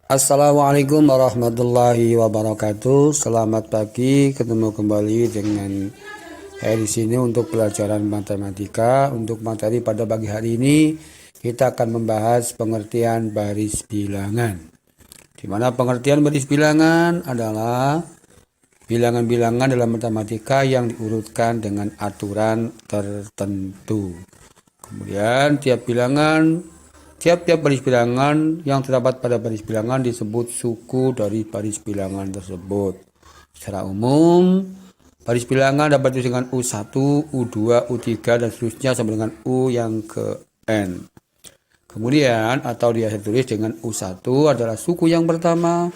Assalamualaikum warahmatullahi wabarakatuh. Selamat pagi, ketemu kembali dengan saya di sini untuk pelajaran matematika. Untuk materi pada pagi hari ini kita akan membahas pengertian baris bilangan. Di mana pengertian baris bilangan adalah bilangan-bilangan dalam matematika yang diurutkan dengan aturan tertentu. Kemudian tiap-tiap baris bilangan yang terdapat pada baris bilangan disebut suku dari baris bilangan tersebut. Secara umum, baris bilangan dapat ditulis dengan U1, U2, U3, dan seterusnya sampai dengan U yang ke N. Kemudian, atau biasa tulis dengan U1 adalah suku yang pertama,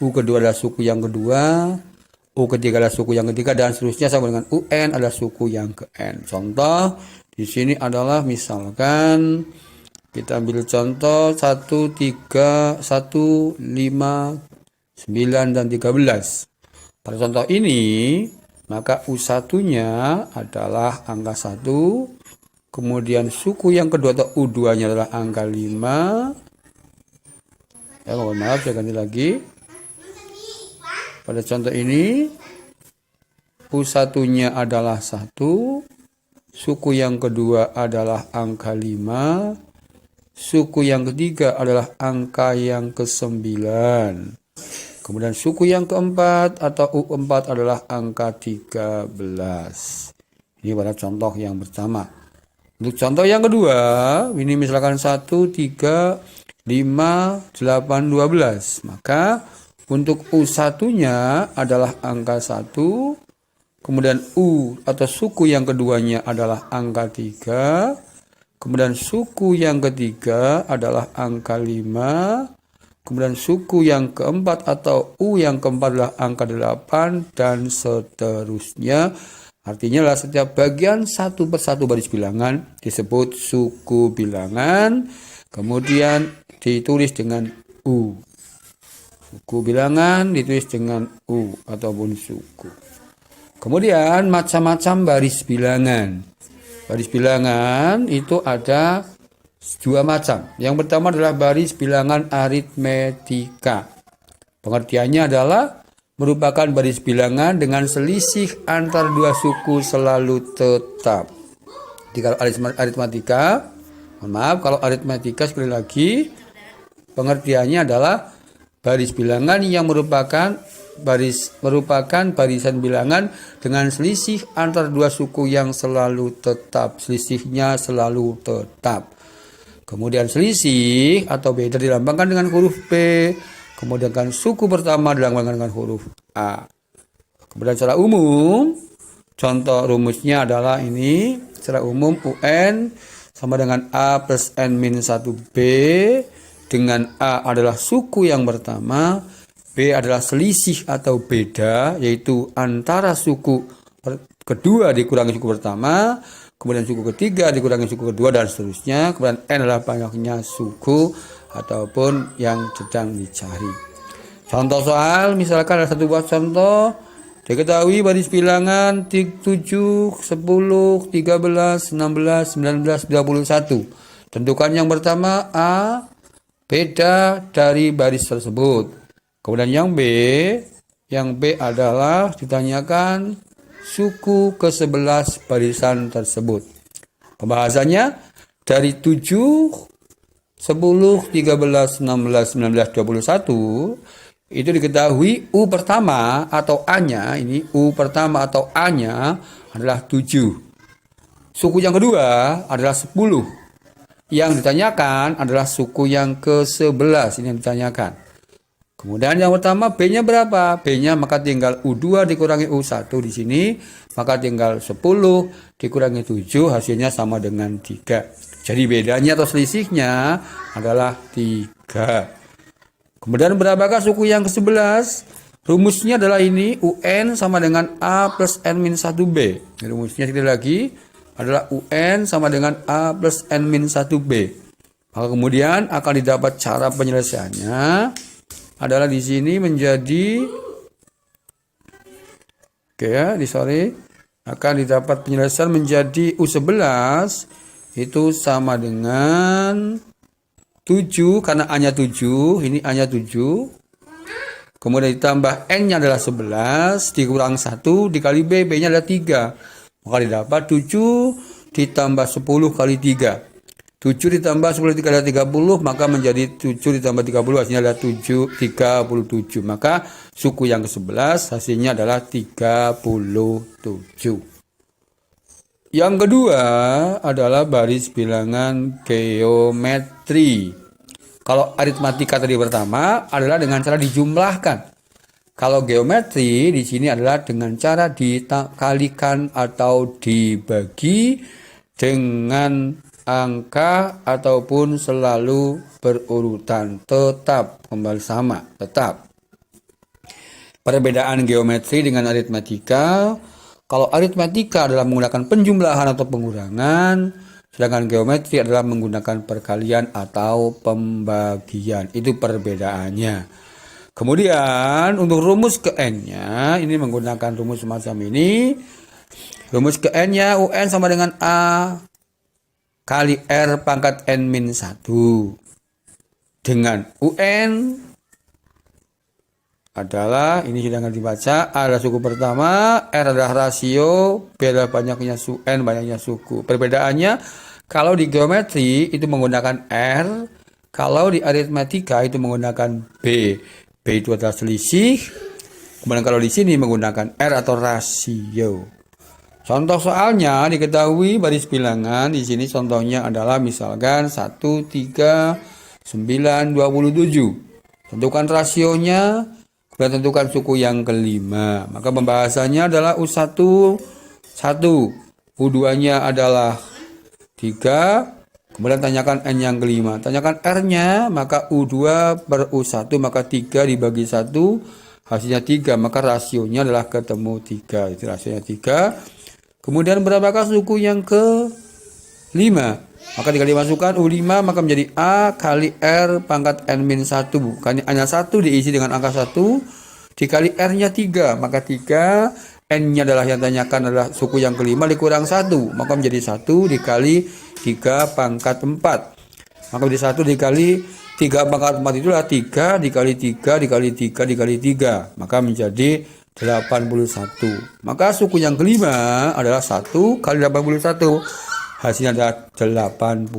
U kedua adalah suku yang kedua, U ketiga adalah suku yang ketiga, dan seterusnya sampai dengan UN adalah suku yang ke N. Contoh, di sini adalah misalkan kita ambil contoh 1, 3, 1, 5, 9, dan 13. Pada contoh ini, maka U1-nya adalah angka 1, kemudian suku yang kedua atau U2-nya adalah angka 5. Ya, mohon maaf, saya ganti lagi. Pada contoh ini, U1-nya adalah 1, suku yang kedua adalah angka 5, suku yang ketiga adalah angka yang ke-9. Kemudian suku yang keempat atau U4 adalah angka 13. Ini pada contoh yang pertama. Untuk contoh yang kedua, ini misalkan 1, 3, 5, 8, 12. Maka untuk U1-nya adalah angka 1. Kemudian U atau suku yang keduanya adalah angka 3. Kemudian suku yang ketiga adalah angka 5. Kemudian suku yang keempat atau U yang keempat adalah angka 8 dan seterusnya. Artinya adalah setiap bagian satu persatu baris bilangan disebut suku bilangan. Kemudian ditulis dengan U. Suku bilangan ditulis dengan U ataupun suku. Kemudian macam-macam baris bilangan. Baris bilangan itu ada dua macam. Yang pertama adalah baris bilangan aritmetika. Pengertiannya adalah merupakan baris bilangan dengan selisih antar dua suku selalu tetap. Jadi kalau aritmetika, kalau aritmetika sekali lagi pengertiannya adalah baris bilangan yang merupakan barisan bilangan dengan selisih antar dua suku yang selalu tetap. Selisihnya selalu tetap. Kemudian selisih atau beda dilambangkan dengan huruf B. Kemudian suku pertama dilambangkan dengan huruf A. Kemudian secara umum, contoh rumusnya adalah ini. Secara umum UN sama dengan A plus N-1B. Dengan A adalah suku yang pertama, B adalah selisih atau beda, yaitu antara suku kedua dikurangi suku pertama, kemudian suku ketiga dikurangi suku kedua, dan seterusnya. Kemudian N adalah banyaknya suku ataupun yang sedang dicari. Contoh soal, misalkan ada satu buah contoh, diketahui baris bilangan 7, 10, 13, 16, 19, 21. Tentukan yang pertama A, beda dari baris tersebut. Kemudian yang B adalah ditanyakan suku ke-11 barisan tersebut. Pembahasannya dari 7, 10, 13, 16, 19, 21 itu diketahui U pertama atau A-nya, ini U pertama atau A-nya adalah 7. Suku yang kedua adalah 10. Yang ditanyakan adalah suku yang ke-11, ini yang ditanyakan. Kemudian yang pertama B-nya berapa? B-nya maka tinggal U2 dikurangi U1 di sini, maka tinggal 10 dikurangi 7, hasilnya sama dengan 3. Jadi bedanya atau selisihnya adalah 3. Kemudian berapakah suku yang ke-11? Rumusnya adalah ini, UN sama dengan A plus N-1B. Rumusnya sekali lagi adalah UN sama dengan A plus N-1B. Maka kemudian akan didapat cara penyelesaiannya adalah di sini menjadi akan didapat penyelesaian menjadi U11 itu sama dengan 7 karena A-nya 7, ini A-nya 7. Kemudian ditambah N-nya adalah 11, dikurang 1 dikali B, B-nya adalah 3. Maka didapat 7 ditambah 10 kali 3. 7 ditambah 10 kali 30, maka menjadi 7 ditambah 30, hasilnya adalah 37. Maka suku yang ke-11 hasilnya adalah 37. Yang kedua adalah baris bilangan geometri. Kalau aritmatika tadi pertama adalah dengan cara dijumlahkan. Kalau geometri di sini adalah dengan cara dikalikan atau dibagi dengan angka ataupun selalu berurutan, tetap kembali sama, tetap. Perbedaan geometri dengan aritmatika, kalau aritmatika adalah menggunakan penjumlahan atau pengurangan, sedangkan geometri adalah menggunakan perkalian atau pembagian. Itu perbedaannya. Kemudian untuk rumus ke N-nya, ini menggunakan rumus semacam ini. Rumus ke N-nya, UN sama dengan A kali R pangkat N-1. Dengan UN adalah, ini sudah dibaca, A adalah suku pertama, R adalah rasio, B adalah banyaknya suku, N banyaknya suku. Perbedaannya, kalau di geometri itu menggunakan R, kalau di aritmatika itu menggunakan B. B itu adalah selisih, kemudian kalau di sini menggunakan R atau rasio. Contoh soalnya diketahui baris bilangan, di sini contohnya adalah misalkan 1, 3, 9, 27. Tentukan rasionya, kemudian tentukan suku yang kelima. Maka pembahasannya adalah U1, 1. U2-nya adalah 3. Kemudian tanyakan N yang kelima. Tanyakan R-nya, maka U2 per U1, maka 3 dibagi 1, hasilnya 3. Maka rasionya adalah ketemu 3. Itu rasionya 3. Kemudian berapakah suku yang ke-5? Maka tinggal dimasukkan U5, maka menjadi A kali R pangkat N-1. Bukannya hanya 1 diisi dengan angka 1, dikali R-nya 3. Maka 3, N-nya adalah yang tanyakan adalah suku yang kelima dikurang 1. Maka menjadi 1 dikali 3 pangkat 4. Maka menjadi 1 dikali 3 pangkat 4 itulah 3 dikali 3 dikali 3 dikali 3. Maka menjadi 81. Maka suku yang kelima adalah 1 kali 81. Hasilnya adalah 81.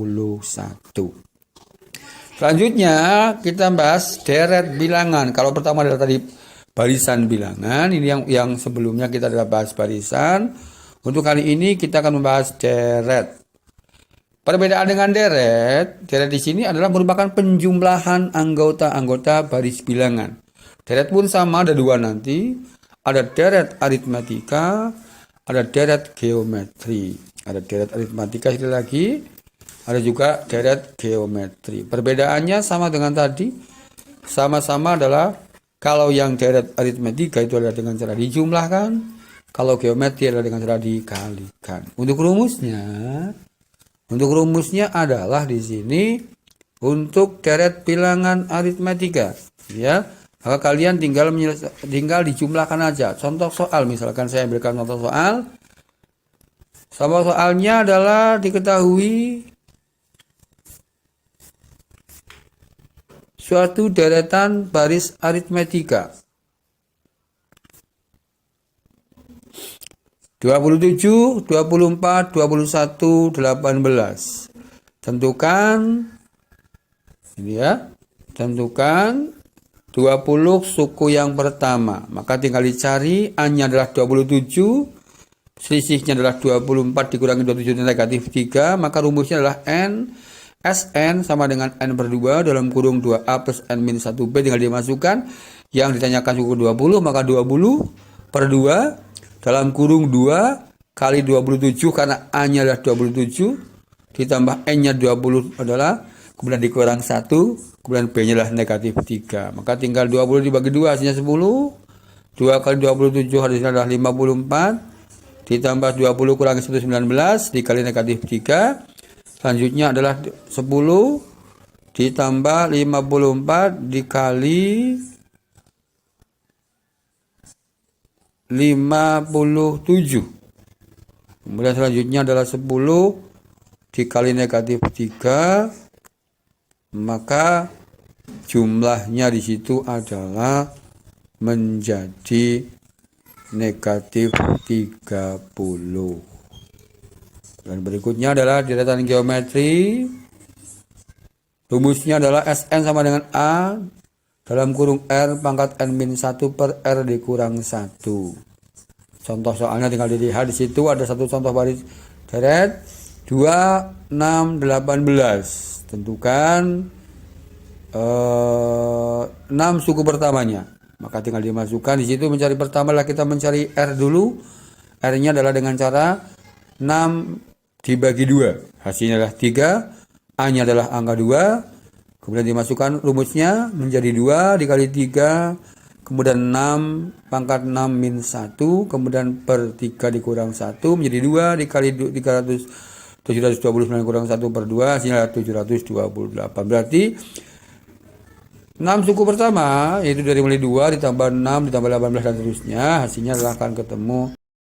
Selanjutnya kita bahas deret bilangan. Kalau pertama adalah tadi barisan bilangan. Ini yang sebelumnya kita adalah bahas barisan. Untuk kali ini kita akan membahas deret. Perbedaan dengan deret di sini adalah merupakan penjumlahan anggota-anggota baris bilangan. Deret pun sama, ada 2 nanti. Ada deret aritmatika, ada deret geometri. Ada deret aritmatika sekali lagi, ada juga deret geometri. Perbedaannya sama dengan tadi, sama-sama adalah kalau yang deret aritmatika itu adalah dengan cara dijumlahkan, kalau geometri adalah dengan cara dikalikan. Untuk rumusnya adalah di sini untuk deret bilangan aritmatika, ya. Maka kalian tinggal dijumlahkan aja. Contoh soal, misalkan saya berikan contoh soal. Contoh soalnya adalah diketahui suatu deretan baris aritmatika. 27, 24, 21, 18. Tentukan ini ya. Tentukan 20 suku yang pertama. Maka tinggal dicari, A-nya adalah 27, selisihnya adalah 24 dikurangi 27 negatif 3, maka rumusnya adalah N, Sn sama dengan N per 2 dalam kurung 2A plus N-1B, tinggal dimasukkan. Yang ditanyakan suku 20, maka 20 per 2 dalam kurung 2 kali 27, karena A-nya adalah 27, ditambah N-nya 20 adalah, kemudian dikurang 1, kemudian B-nya adalah negatif 3. Maka tinggal 20 dibagi 2 hasilnya 10. 2 kali 27 hasilnya adalah 54. Ditambah 20 kurangi 1, 19. Dikali negatif 3. Selanjutnya adalah 10. Ditambah 54 dikali 57. Kemudian selanjutnya adalah 10 dikali negatif 3. maka jumlahnya di situ adalah menjadi negatif 30. Dan berikutnya adalah deretan geometri. Rumusnya adalah Sn sama dengan A dalam kurung R pangkat N-1 per R dikurang 1. Contoh soalnya tinggal dilihat, di situ ada satu contoh baris deret 2, 6, 18. Tentukan 6 suku pertamanya. Maka tinggal dimasukkan di situ. Mencari pertama lah kita mencari R dulu. R-nya adalah dengan cara 6 dibagi 2. Hasilnya adalah 3. A-nya adalah angka 2. Kemudian dimasukkan rumusnya menjadi 2 dikali 3. Kemudian 6 pangkat 6 min 1. Kemudian per 3 dikurang 1 menjadi 2 dikali 729 kurang 1 per 2. Hasilnya adalah 728. Berarti 6 suku pertama, yaitu dari mulai 2 ditambah 6 ditambah 18 dan seterusnya, hasilnya adalah akan ketemu